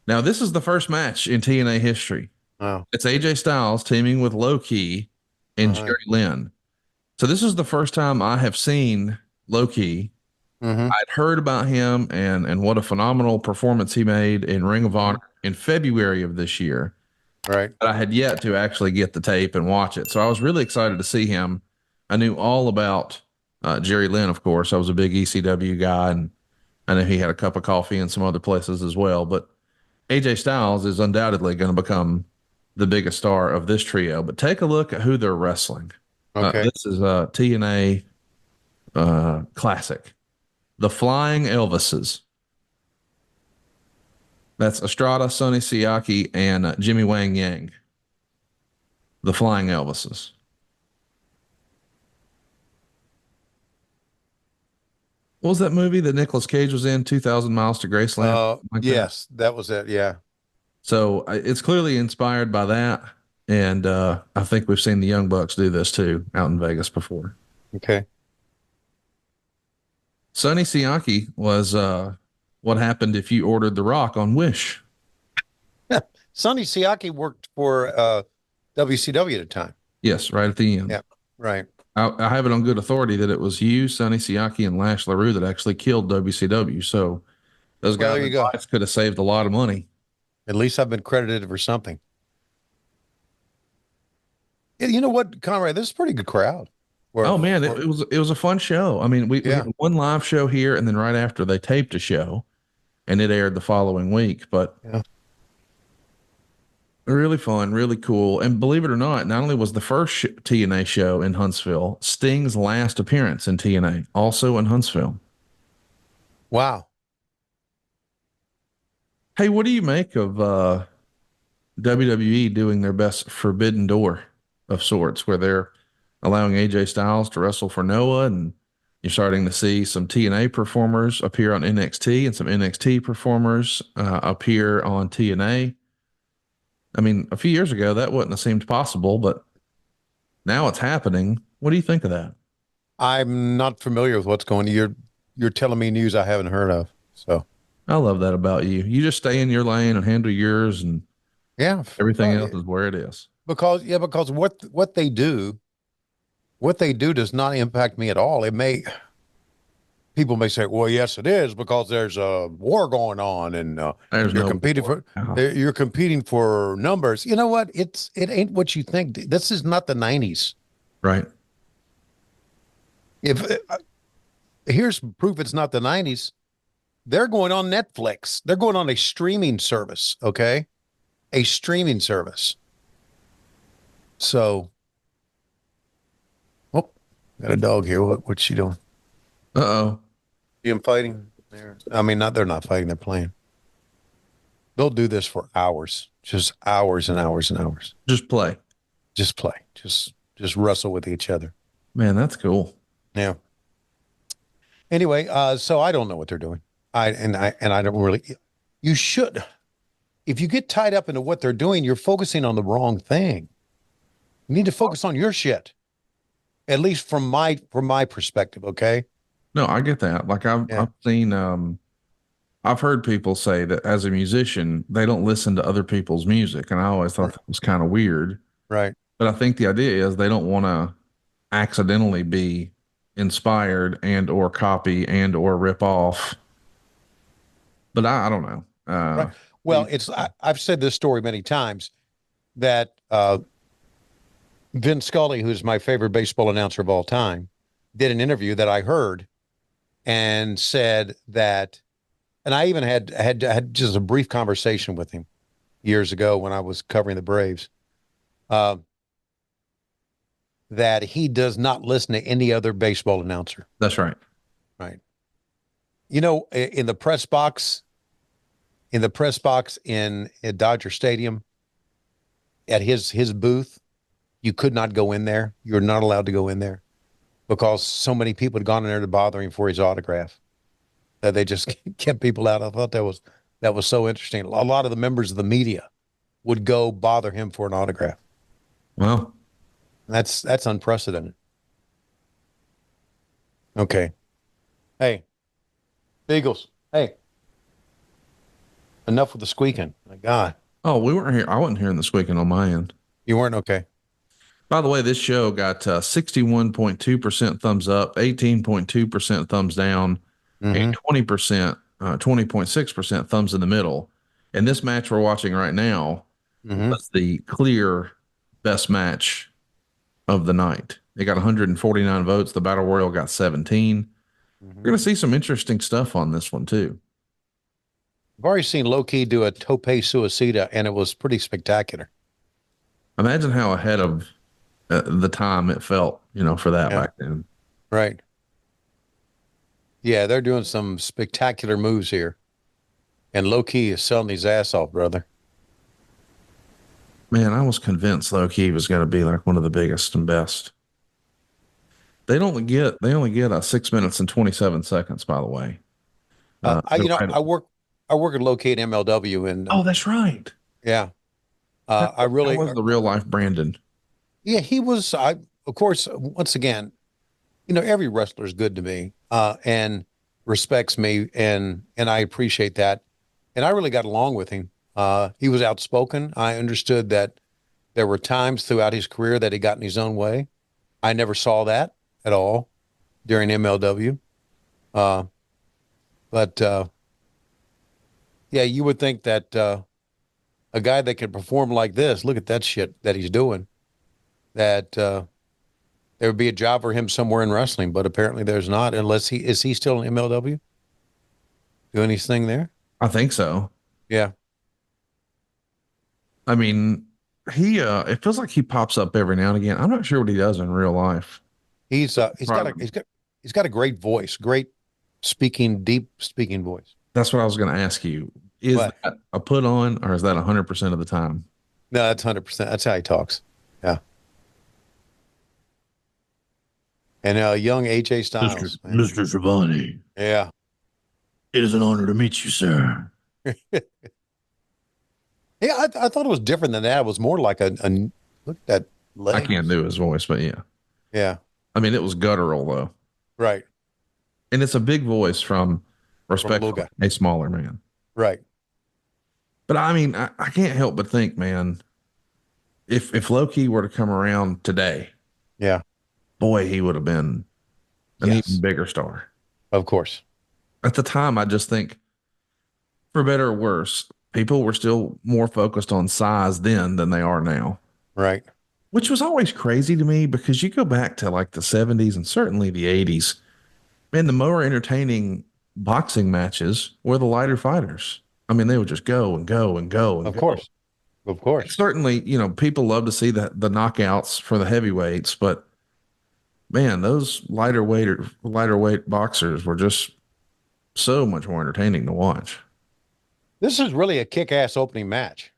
Now, this is the first match in TNA history. Oh, It's AJ Styles teaming with Low Key and uh-huh. Jerry Lynn. So this is the first time I have seen Low Key. Mm-hmm. I'd heard about him and what a phenomenal performance he made in Ring of Mm-hmm. Honor in February of this year. Right. But I had yet to actually get the tape and watch it. So I was really excited to see him. I knew all about Jerry Lynn, of course. I was a big ECW guy, and I know he had a cup of coffee in some other places as well. But AJ Styles is undoubtedly going to become the biggest star of this trio. But take a look at who they're wrestling. Okay. This is a TNA classic. The Flying Elvises. That's Estrada, Sonny Siaki, and Jimmy Wang Yang. The Flying Elvises. What was that movie that Nicolas Cage was in? 2,000 Miles to Graceland, like that. Yes, that was it. Yeah. So it's clearly inspired by that, and I think we've seen the Young Bucks do this too out in Vegas before. Okay. Sonny Siaki was what happened if you ordered The Rock on Wish. Sonny Siaki worked for WCW at the time. Yes, right at the end. Yeah. Right. I have it on good authority that it was you, Sonny Siaki, and Lash LaRue that actually killed WCW. So those Well, guys' there you go. advice could have saved a lot of money. At least I've been credited for something. Yeah, you know what, Conrad? This is a pretty good crowd. Oh man, For it was a fun show. I mean, we yeah. had one live show here, and then right after they taped a show, and it aired the following week. But Yeah. really fun, really cool. And believe it or not only was the first TNA show in Huntsville, Sting's last appearance in TNA, also in Huntsville. Wow. Hey, what do you make of WWE doing their best Forbidden Door of sorts, where they're allowing AJ Styles to wrestle for Noah, and you're starting to see some TNA performers appear on NXT and some NXT performers appear on TNA. I mean, a few years ago that wouldn't have seemed possible, but now it's happening. What do you think of that? I'm not familiar with what's going on. You're telling me news I haven't heard of. So I love that about you. You just stay in your lane and handle yours, and yeah. everything Well, else is where it is. because what they do does not impact me at all. It may People may say, "Well, yes, it is because there's a war going on, and There's you're no competing war. for you're competing for numbers." You know what? It ain't what you think. This is not the '90s. Right. If Here's proof it's not the '90s. They're going on Netflix. They're going on a streaming service. Okay, a streaming service. So, oh, got a dog here. What's she doing? Uh-oh. See them fighting? There. I mean, not they're not fighting. They're playing. They'll do this for hours, just hours and hours and hours. Just play. Just play, just wrestle with each other. Man, that's cool. Yeah. Anyway, so I don't know what they're doing. I don't really. You should. If you get tied up into what they're doing, you're focusing on the wrong thing. You need to focus on your shit. At least from my perspective. Okay. No, I get that. Like Yeah. I've seen I've heard people say that as a musician, they don't listen to other people's music, and I always thought that was kind of weird. Right. But I think the idea is they don't want to accidentally be inspired and or copy and or rip off. But I don't know. Right. Well, I've said this story many times that Vin Scully, who's my favorite baseball announcer of all time, did an interview that I heard and said that, and I even had just a brief conversation with him years ago when I was covering the Braves, uh, that he does not listen to any other baseball announcer. That's right. Right. You know, in the press box in Dodger Stadium, at his booth, you could not go in there. You're not allowed to go in there because so many people had gone in there to bother him for his autograph that they just kept people out. I thought that was so interesting. A lot of the members of the media would go bother him for an autograph. Well, That's unprecedented. Okay. Hey, Beagles. Hey, Enough with the squeaking. My God, Oh, we weren't here. I wasn't hearing the squeaking on my end. you weren't okay. By the way, this show got 61.2% thumbs up, 18.2% thumbs down, and Mm-hmm. 20.6% thumbs in the middle. And this match we're watching right now Mm-hmm. was the clear best match of the night. It got 149 votes. The Battle Royal got 17. Mm-hmm. We're going to see some interesting stuff on this one, too. I've already seen Low Key do a tope suicida, and it was pretty spectacular. Imagine how ahead of the time it felt, for that Yeah. back then. Right. Yeah, they're doing some spectacular moves here, and Low Key is selling his ass off, brother. Man, I was convinced low key was going to be like one of the biggest and best. They only get 6 minutes and 27 seconds, by the way. I They're you know right. I work at Low Key at MLW, and Oh, that's right. yeah, I That really was the real life Brandon. yeah he was. I Of course, once again, every wrestler is good to me, and respects me, and I appreciate that, and I really got along with him. He was outspoken. I understood that there were times throughout his career that he got in his own way. I never saw that at all during MLW. Uh, but yeah, you would think that a guy that can perform like this, look at that shit that he's doing, that there would be a job for him somewhere in wrestling, but apparently there's not, unless he still in MLW doing his thing there? I think so. Yeah. I mean, it feels like he pops up every now and again. I'm not sure what he does in real life. He's got Probably. he's got a great voice, great deep speaking voice. That's what I was going to ask you. Is But that a put on or is that 100% of the time? no, that's 100%. That's how he talks. Yeah. And young AJ Mr. Styles, man. Mr. Schiavone, Yeah. it is an honor to meet you, sir. Yeah, I thought it was different than that. It was more like a look at that I can't legs. do his voice, but yeah. Yeah. I mean, it was guttural though. Right. And it's a big voice from From a little respectfully guy. a smaller man. Right. But I mean, I can't help but think, man, if Loki were to come around today, Yeah. boy, he would have been an even Yes. bigger star. Of course. At the time, I just think, for better or worse, people were still more focused on size then than they are now, Right. which was always crazy to me because you go back to like the 70s and certainly the 80s, man, the more entertaining boxing matches were the lighter fighters. I mean, they would just go and go and go and Of go. course. Of course. Certainly, people love to see the knockouts for the heavyweights, but man, those lighter weight boxers were just so much more entertaining to watch. This is really a kick-ass opening match.